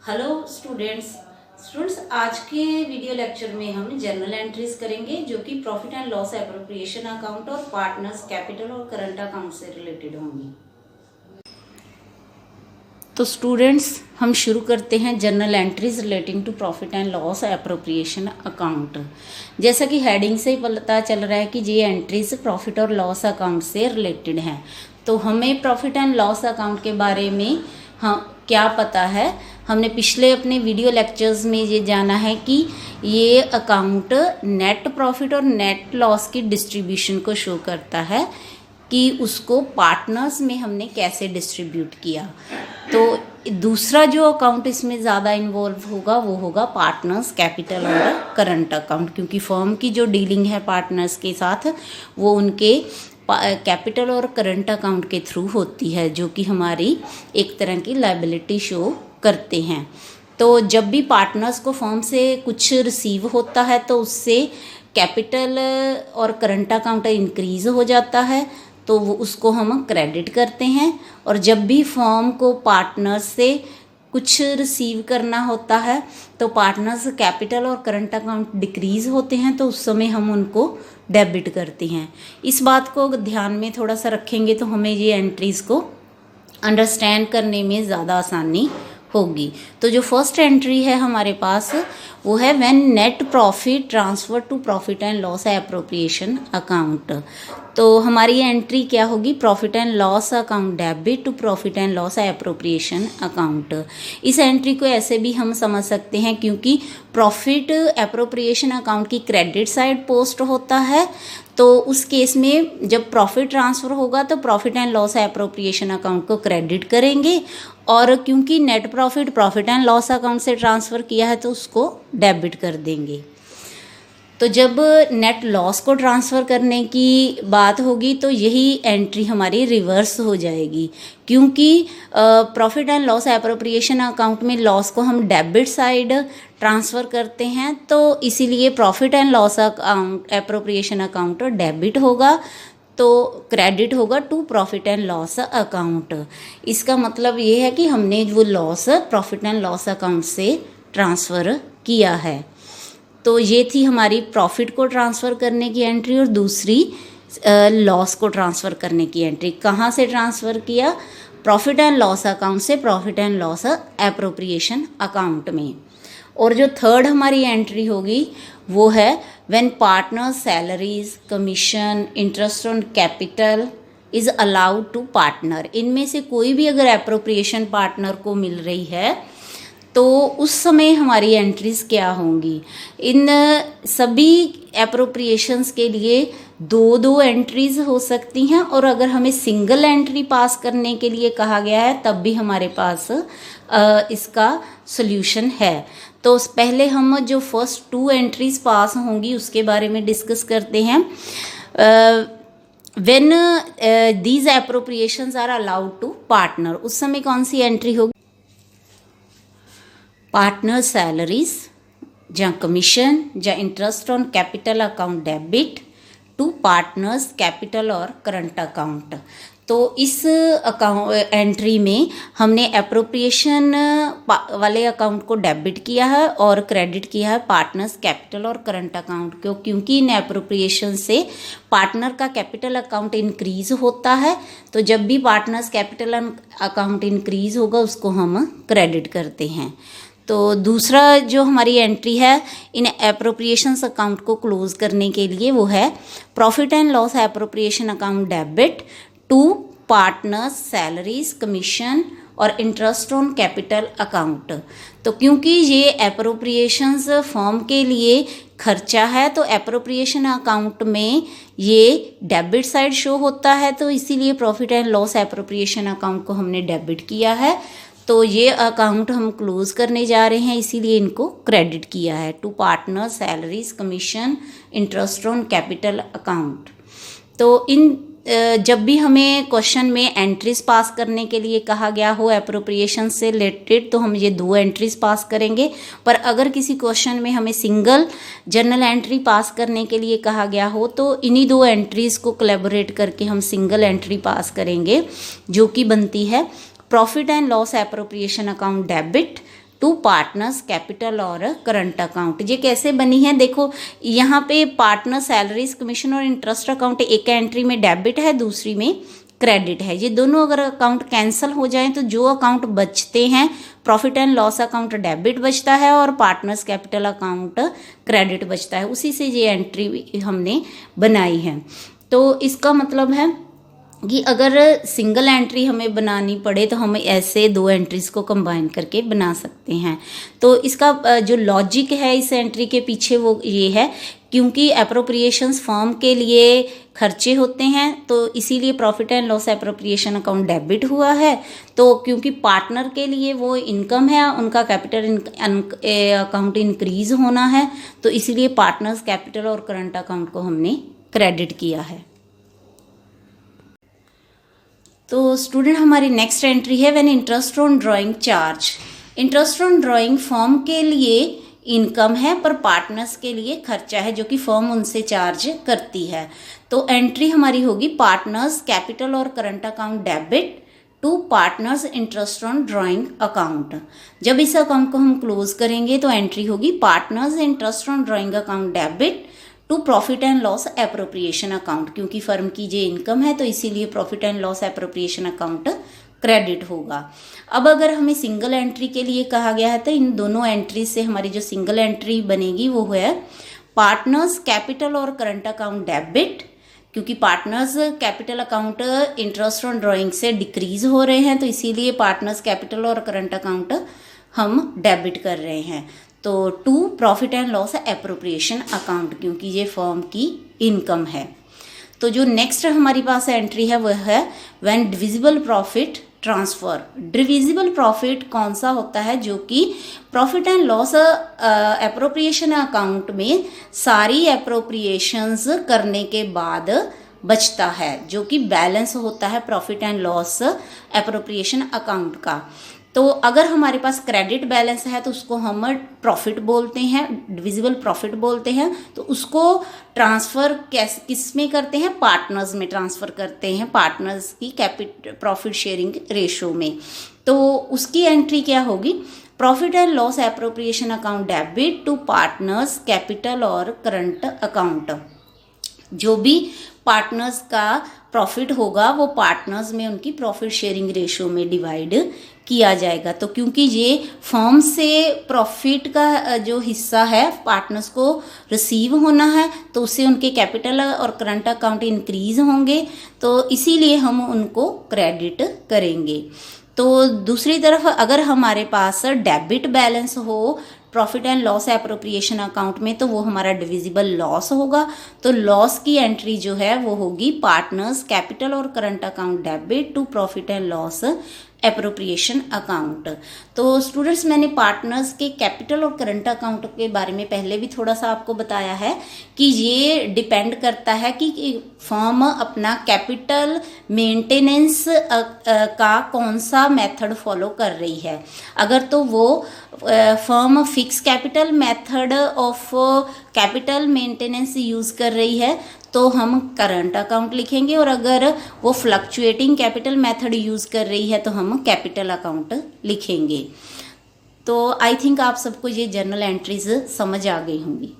Hello students आज के video lecture में हम जर्नल एंट्रीज करेंगे जो कि profit and loss appropriation account और पार्टनर्स कैपिटल और करंट अकाउंट से रिलेटेड होंगी। तो स्टूडेंट्स हम शुरू करते हैं journal entries relating to profit and loss appropriation account. जैसा कि हेडिंग से ही पता चल रहा है कि ये एंट्रीज प्रॉफिट और लॉस अकाउंट से रिलेटेड हैं, तो हमें प्रॉफिट एंड लॉस अकाउंट के बारे में क्या पता है। हमने पिछले अपने वीडियो लेक्चर्स में ये जाना है कि ये अकाउंट नेट प्रॉफिट और नेट लॉस की डिस्ट्रीब्यूशन को शो करता है कि उसको पार्टनर्स में हमने कैसे डिस्ट्रीब्यूट किया। तो दूसरा जो अकाउंट इसमें ज़्यादा इन्वॉल्व होगा वो होगा पार्टनर्स कैपिटल और करंट अकाउंट, क्योंकि फर्म की जो डीलिंग है पार्टनर्स के साथ वो उनके कैपिटल और करंट अकाउंट के थ्रू होती है, जो कि हमारी एक तरह की लायबिलिटी शो करते हैं। तो जब भी पार्टनर्स को फर्म से कुछ रिसीव होता है तो उससे कैपिटल और करंट अकाउंट इंक्रीज हो जाता है, तो वो उसको हम क्रेडिट करते हैं। और जब भी फर्म को पार्टनर्स से कुछ रिसीव करना होता है तो पार्टनर्स कैपिटल और करंट अकाउंट डिक्रीज़ होते हैं, तो उस समय हम उनको डेबिट करते हैं। इस बात को ध्यान में थोड़ा सा रखेंगे तो हमें ये एंट्रीज़ को अंडरस्टैंड करने में ज़्यादा आसानी होगी। तो जो फर्स्ट एंट्री है हमारे पास वो है when net profit transfer to profit and loss appropriation account. तो हमारी एंट्री क्या होगी? Profit and loss account debit to profit and loss appropriation account. इस एंट्री को ऐसे भी हम समझ सकते हैं क्योंकि प्रॉफिट एप्रोप्रिएशन अकाउंट की क्रेडिट साइड पोस्ट होता है, तो उस केस में जब प्रॉफिट ट्रांसफ़र होगा तो profit and loss appropriation account को क्रेडिट करेंगे, और क्योंकि net profit and loss account से ट्रांसफ़र किया है तो उसको डेबिट कर देंगे। तो जब नेट लॉस को ट्रांसफ़र करने की बात होगी तो यही एंट्री हमारी रिवर्स हो जाएगी, क्योंकि profit and loss appropriation account में लॉस को हम डेबिट साइड ट्रांसफ़र करते हैं, तो इसीलिए profit and loss account appropriation account debit होगा, तो क्रेडिट होगा to profit and loss account. इसका मतलब ये है कि हमने वो loss profit and loss account से ट्रांसफ़र किया है। तो ये थी हमारी प्रॉफिट को ट्रांसफ़र करने की एंट्री, और दूसरी लॉस को ट्रांसफ़र करने की एंट्री। कहाँ से ट्रांसफ़र किया? प्रॉफिट एंड लॉस अकाउंट से profit and loss appropriation account में। और जो थर्ड हमारी एंट्री होगी वो है when partner salaries commission interest on capital is allowed to partner. इनमें से कोई भी अगर एप्रोप्रिएशन पार्टनर को मिल रही है तो उस समय हमारी एंट्रीज़ क्या होंगी? इन सभी एप्रोप्रिएशंस के लिए दो एंट्रीज़ हो सकती हैं, और अगर हमें सिंगल एंट्री पास करने के लिए कहा गया है तब भी हमारे पास इसका सॉल्यूशन है। तो पहले हम जो फर्स्ट टू एंट्रीज़ पास होंगी उसके बारे में डिस्कस करते हैं। When these appropriations are allowed to partner, उस समय कौन सी एंट्री होगी? पार्टनर सैलरीज या कमीशन या interest on capital account debit to partners capital और करंट अकाउंट। तो इस अकाउंट एंट्री में हमने एप्रोप्रिएशन वाले अकाउंट को डेबिट किया है और क्रेडिट किया है पार्टनर्स कैपिटल और करंट अकाउंट को, क्योंकि इन एप्रोप्रिएशन से पार्टनर का कैपिटल अकाउंट इंक्रीज होता है। तो जब भी पार्टनर्स कैपिटल अकाउंट इंक्रीज होगा उसको हम क्रेडिट करते हैं। तो दूसरा जो हमारी एंट्री है इन एप्रोप्रिएशंस अकाउंट को क्लोज करने के लिए वो है profit and loss appropriation account debit to partners salaries commission और इंटरेस्ट ऑन कैपिटल अकाउंट। तो क्योंकि ये एप्रोप्रिएशंस फर्म के लिए खर्चा है तो एप्रोप्रिएशन अकाउंट में ये डेबिट साइड शो होता है, तो इसीलिए profit and loss appropriation account को हमने डेबिट किया है। तो ये अकाउंट हम क्लोज करने जा रहे हैं, इसीलिए इनको क्रेडिट किया है to partner salaries commission interest on capital account. तो इन जब भी हमें क्वेश्चन में एंट्रीज पास करने के लिए कहा गया हो एप्रोप्रिएशन से रिलेटेड तो हम ये दो एंट्रीज पास करेंगे, पर अगर किसी क्वेश्चन में हमें सिंगल जर्नल एंट्री पास करने के लिए कहा गया हो तो इन्हीं दो एंट्रीज को कोलैबोरेट करके हम सिंगल एंट्री पास करेंगे, जो कि बनती है profit and loss appropriation account debit to partners capital और करंट अकाउंट। ये कैसे बनी है, देखो यहाँ पे पार्टनर सैलरीज कमीशन और इंटरेस्ट अकाउंट एक एंट्री में डेबिट है, दूसरी में क्रेडिट है। ये दोनों अगर अकाउंट कैंसिल हो जाएं तो जो अकाउंट बचते हैं, profit and loss account debit बचता है और पार्टनर्स कैपिटल अकाउंट क्रेडिट बचता है। उसी से ये एंट्री हमने बनाई है। तो इसका मतलब है कि अगर सिंगल एंट्री हमें बनानी पड़े तो हम ऐसे दो एंट्रीज को कंबाइन करके बना सकते हैं। तो इसका जो लॉजिक है इस एंट्री के पीछे वो ये है, क्योंकि एप्रोप्रिएशंस फर्म के लिए खर्चे होते हैं तो इसीलिए profit and loss appropriation account debit हुआ है। तो क्योंकि पार्टनर के लिए वो इनकम है, उनका कैपिटल अकाउंट इंक्रीज होना है, तो इसीलिए पार्टनर्स कैपिटल और करंट अकाउंट को हमने क्रेडिट किया है। तो स्टूडेंट हमारी नेक्स्ट एंट्री है when interest on drawing charge. Interest on drawing firm के लिए इनकम है पर पार्टनर्स के लिए खर्चा है जो कि फर्म उनसे चार्ज करती है। तो एंट्री हमारी होगी पार्टनर्स कैपिटल और current account debit to partners interest on drawing account. जब इस अकाउंट को हम क्लोज करेंगे तो एंट्री होगी partners interest on drawing account debit to profit and loss appropriation account. क्योंकि फर्म की जो इनकम है तो इसीलिए profit and loss appropriation account credit होगा। अब अगर हमें सिंगल एंट्री के लिए कहा गया है तो इन दोनों एंट्री से हमारी जो सिंगल एंट्री बनेगी वो है पार्टनर्स कैपिटल और करंट अकाउंट डेबिट। क्योंकि partners capital account interest on drawing से डिक्रीज हो रहे हैं तो इसीलिए पार्टनर्स कैपिटल और करंट अकाउंट हम डेबिट कर रहे हैं। तो to profit and loss appropriation account, क्योंकि ये फर्म की इनकम है। तो जो नेक्स्ट हमारी पास एंट्री है वह है when divisible profit transfer. Divisible profit कौन सा होता है, जो कि profit and loss appropriation account में सारी एप्रोप्रिएशंस करने के बाद बचता है, जो कि बैलेंस होता है profit and loss appropriation account का। तो अगर हमारे पास क्रेडिट बैलेंस है तो उसको हम प्रॉफिट बोलते हैं, डिविजिबल प्रॉफिट बोलते हैं। तो उसको ट्रांसफ़र किस में करते हैं, पार्टनर्स में ट्रांसफ़र करते हैं, पार्टनर्स की प्रॉफिट शेयरिंग रेशो में। तो उसकी एंट्री क्या होगी, profit and loss appropriation account debit to partners capital और करंट अकाउंट। जो भी पार्टनर्स का प्रॉफिट होगा वो पार्टनर्स में उनकी प्रॉफिट शेयरिंग रेशो में डिवाइड किया जाएगा। तो क्योंकि ये फर्म से प्रॉफिट का जो हिस्सा है पार्टनर्स को रिसीव होना है तो उससे उनके कैपिटल और करंट अकाउंट इंक्रीज होंगे, तो इसीलिए हम उनको क्रेडिट करेंगे। तो दूसरी तरफ अगर हमारे पास डेबिट बैलेंस हो profit and loss appropriation account में तो वो हमारा डिविजिबल लॉस होगा। तो लॉस की एंट्री जो है वो होगी पार्टनर्स कैपिटल और current account debit to profit and loss appropriation account. तो स्टूडेंट्स मैंने पार्टनर्स के कैपिटल और करंट अकाउंट के बारे में पहले भी थोड़ा सा आपको बताया है कि ये डिपेंड करता है कि फर्म अपना कैपिटल मेंटेनेंस का कौन सा मेथड फॉलो कर रही है। अगर तो वो firm fix capital method of capital maintenance use कर रही है तो हम करंट अकाउंट लिखेंगे, और अगर वो फ्लक्चुएटिंग कैपिटल मेथड यूज़ कर रही है तो हम कैपिटल अकाउंट लिखेंगे। तो आई थिंक आप सबको ये जर्नल एंट्रीज समझ आ गई होंगी।